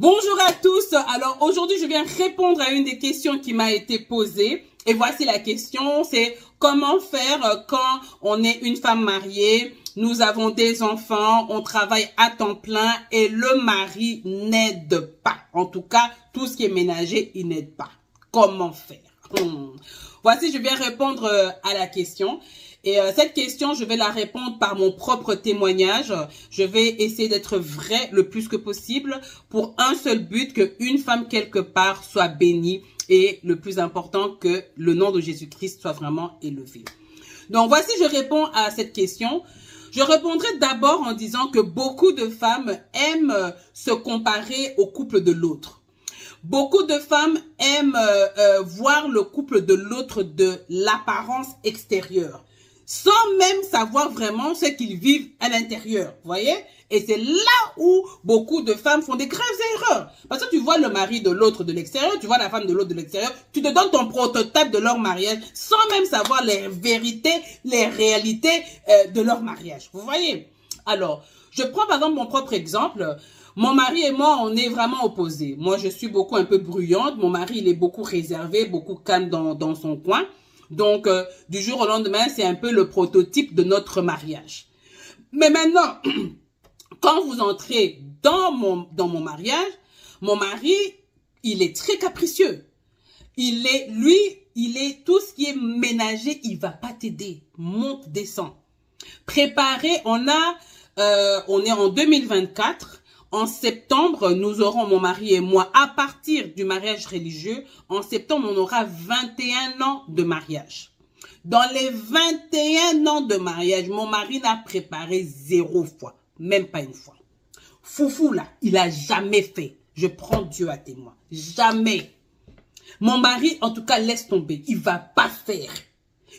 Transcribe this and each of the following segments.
Bonjour à tous. Alors aujourd'hui, je viens répondre à une des questions qui m'a été posée. Et voici la question, c'est comment faire quand on est une femme mariée, nous avons des enfants, on travaille à temps plein et le mari n'aide pas. En tout cas, tout ce qui est ménager, il n'aide pas. Comment faire? Voici, je viens répondre à la question. Et cette question, je vais la répondre par mon propre témoignage. Je vais essayer d'être vrai le plus que possible pour un seul but, qu'une femme quelque part soit bénie et le plus important, que le nom de Jésus-Christ soit vraiment élevé. Donc voici, je réponds à cette question. Je répondrai d'abord en disant que beaucoup de femmes aiment se comparer au couple de l'autre. Beaucoup de femmes aiment voir le couple de l'autre de l'apparence extérieure, sans même savoir vraiment ce qu'ils vivent à l'intérieur, vous voyez? Et c'est là où beaucoup de femmes font des graves erreurs. Parce que tu vois le mari de l'autre de l'extérieur, tu vois la femme de l'autre de l'extérieur, tu te donnes ton prototype de leur mariage sans même savoir les vérités, les réalités de leur mariage, vous voyez? Alors, je prends par exemple mon propre exemple. Mon mari et moi, on est vraiment opposés. Moi, je suis beaucoup un peu bruyante. Mon mari, il est beaucoup réservé, beaucoup calme dans son coin. Donc, du jour au lendemain, c'est un peu le prototype de notre mariage. Mais maintenant, quand vous entrez dans mon mariage, mon mari, il est très capricieux. Il est tout ce qui est ménager, il va pas t'aider. Monte, descend. Préparez, on est en 2024. En septembre, nous aurons, mon mari et moi, à partir du mariage religieux, en septembre, on aura 21 ans de mariage. Dans les 21 ans de mariage, mon mari n'a préparé 0 fois, même pas une fois. Foufou là, il a jamais fait. Je prends Dieu à témoin. Jamais. Mon mari, en tout cas, laisse tomber. Il va pas faire.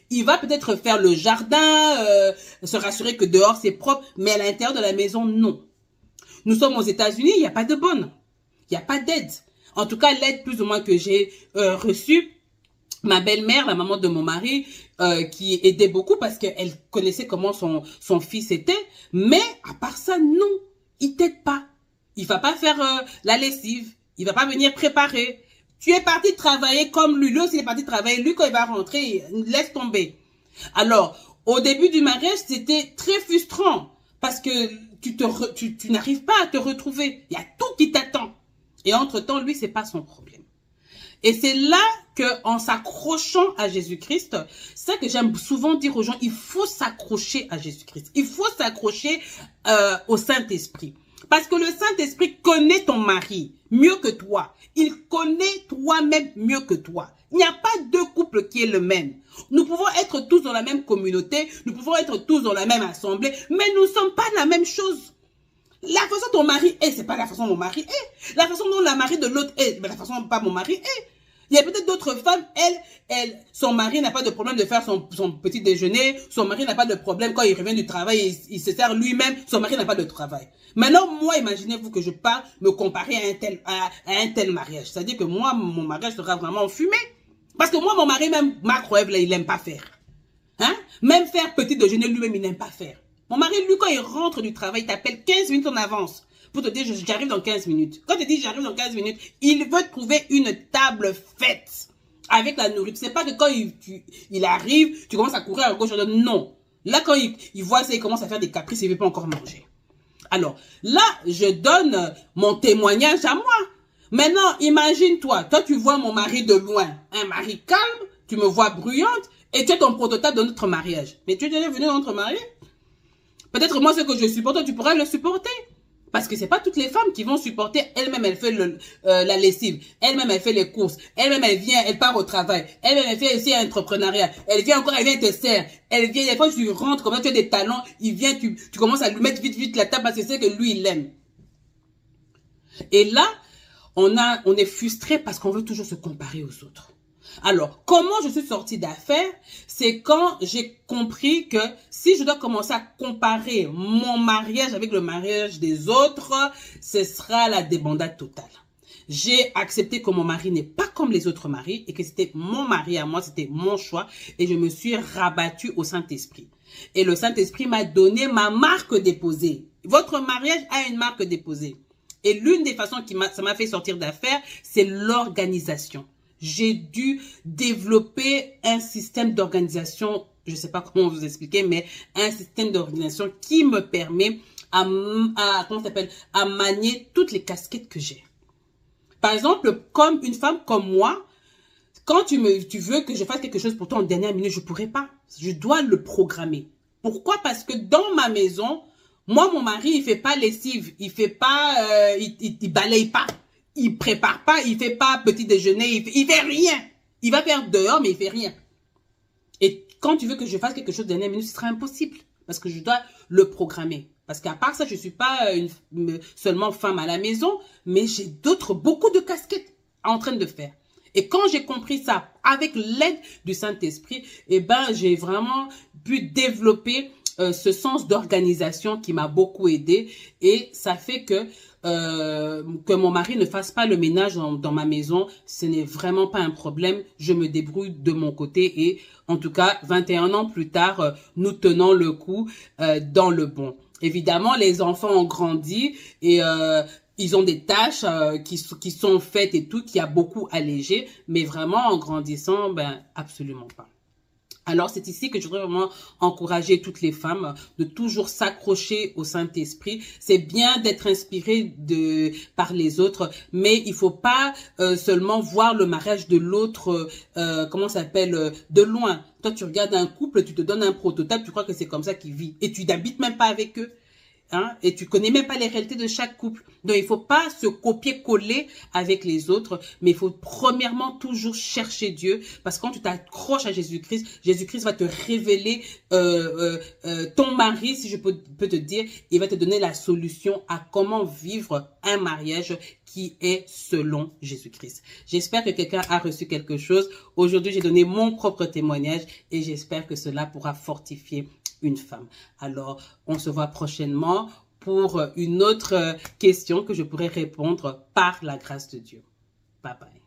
Il va peut-être faire le jardin, se rassurer que dehors c'est propre, mais à l'intérieur de la maison, non. Nous sommes aux États-Unis, il n'y a pas de bonne. Il n'y a pas d'aide. En tout cas, l'aide plus ou moins que j'ai reçue, ma belle-mère, la maman de mon mari, qui aidait beaucoup parce qu'elle connaissait comment son fils était. Mais à part ça, non, il t'aide pas. Il va pas faire la lessive. Il va pas venir préparer. Tu es parti travailler comme lui. Lui aussi, il est parti travailler. Lui, quand il va rentrer, laisse tomber. Alors, au début du mariage, c'était très frustrant parce que tu n'arrives pas à te retrouver. Il y a tout qui t'attend. Et entre-temps, lui, c'est pas son problème. Et c'est là que, en s'accrochant à Jésus-Christ, c'est ça que j'aime souvent dire aux gens, il faut s'accrocher à Jésus-Christ. Il faut s'accrocher au Saint-Esprit. Parce que le Saint-Esprit connaît ton mari mieux que toi. Il connaît toi-même mieux que toi. Il n'y a pas deux couples qui est le même. Nous pouvons être tous dans la même communauté, nous pouvons être tous dans la même assemblée, mais nous ne sommes pas la même chose. La façon dont ton mari est, c'est pas la façon dont mon mari est. La façon dont la mari de l'autre est, mais la façon dont pas mon mari est. Il y a peut-être d'autres femmes, son mari n'a pas de problème de faire son petit déjeuner, son mari n'a pas de problème quand il revient du travail, il se sert lui-même, son mari n'a pas de travail. Maintenant, moi, imaginez-vous que je pars me comparer à un tel mariage. C'est-à-dire que moi, mon mariage sera vraiment fumé. Parce que moi, mon mari, même macro-ève, là, il n'aime pas faire. Hein? Même faire petit déjeuner, lui-même, il n'aime pas faire. Mon mari, lui, quand il rentre du travail, il t'appelle 15 minutes en avance pour te dire, j'arrive dans 15 minutes. Quand tu dis, j'arrive dans 15 minutes, il veut trouver une table faite avec la nourriture. C'est pas que quand il arrive, tu commences à courir à gauche, à droite. Non. Là, quand il voit ça, il commence à faire des caprices, il ne veut pas encore manger. Alors, là, je donne mon témoignage à moi. Maintenant, imagine-toi, toi, tu vois mon mari de loin, un mari calme, tu me vois bruyante, et tu es ton prototype de notre mariage. Mais tu es déjà venu dans notre mariage? Peut-être moi, ce que je supporte, tu pourrais le supporter. Parce que c'est pas toutes les femmes qui vont supporter. Elle-même, elle fait la lessive. Elle-même, elle fait les courses. Elle-même, elle vient, elle part au travail. Elle-même, elle fait aussi un entrepreneuriat. Elle vient encore, elle vient te sert. Elle vient, des fois, tu rentres, comme ça, tu as des talents. Il vient, tu commences à lui mettre vite la table parce que c'est que lui, il l'aime. Et là, on est frustré parce qu'on veut toujours se comparer aux autres. Alors, comment je suis sortie d'affaires? C'est quand j'ai compris que si je dois commencer à comparer mon mariage avec le mariage des autres, ce sera la débandade totale. J'ai accepté que mon mari n'est pas comme les autres maris et que c'était mon mari à moi, c'était mon choix et je me suis rabattue au Saint-Esprit. Et le Saint-Esprit m'a donné ma marque déposée. Votre mariage a une marque déposée. Et l'une des façons ça m'a fait sortir d'affaires, c'est l'organisation. J'ai dû développer un système d'organisation, je ne sais pas comment vous expliquer, mais un système d'organisation qui me permet à manier toutes les casquettes que j'ai. Par exemple, comme une femme comme moi, quand tu veux que je fasse quelque chose pour toi en dernière minute, je ne pourrais pas. Je dois le programmer. Pourquoi? Parce que dans ma maison, moi, mon mari, il fait pas lessive, il fait pas, il balaye pas, il prépare pas, il fait pas petit déjeuner, il fait rien. Il va faire dehors, mais il fait rien. Et quand tu veux que je fasse quelque chose de dernière minute, ce sera impossible parce que je dois le programmer. Parce qu'à part ça, je suis pas seulement femme à la maison, mais j'ai beaucoup de casquettes en train de faire. Et quand j'ai compris ça, avec l'aide du Saint-Esprit, eh ben, j'ai vraiment pu développer ce sens d'organisation qui m'a beaucoup aidé. Et ça fait que mon mari ne fasse pas le ménage dans ma maison, ce n'est vraiment pas un problème. Je me débrouille de mon côté et en tout cas, 21 ans plus tard, nous tenons le coup dans le bon. Évidemment, les enfants ont grandi et ils ont des tâches qui sont faites et tout, qui a beaucoup allégé, mais vraiment en grandissant, ben absolument pas. Alors, c'est ici que je voudrais vraiment encourager toutes les femmes de toujours s'accrocher au Saint-Esprit. C'est bien d'être inspiré par les autres, mais il faut pas seulement voir le mariage de l'autre, de loin. Toi, tu regardes un couple, tu te donnes un prototype, tu crois que c'est comme ça qu'ils vivent et tu n'habites même pas avec eux. Hein, et tu connais même pas les réalités de chaque couple. Donc, il faut pas se copier-coller avec les autres, mais il faut premièrement toujours chercher Dieu, parce que quand tu t'accroches à Jésus-Christ, Jésus-Christ va te révéler ton mari, si je peux te dire, il va te donner la solution à comment vivre un mariage qui est selon Jésus-Christ. J'espère que quelqu'un a reçu quelque chose. Aujourd'hui, j'ai donné mon propre témoignage et j'espère que cela pourra fortifier une femme. Alors, on se voit prochainement pour une autre question que je pourrai répondre par la grâce de Dieu. Bye bye.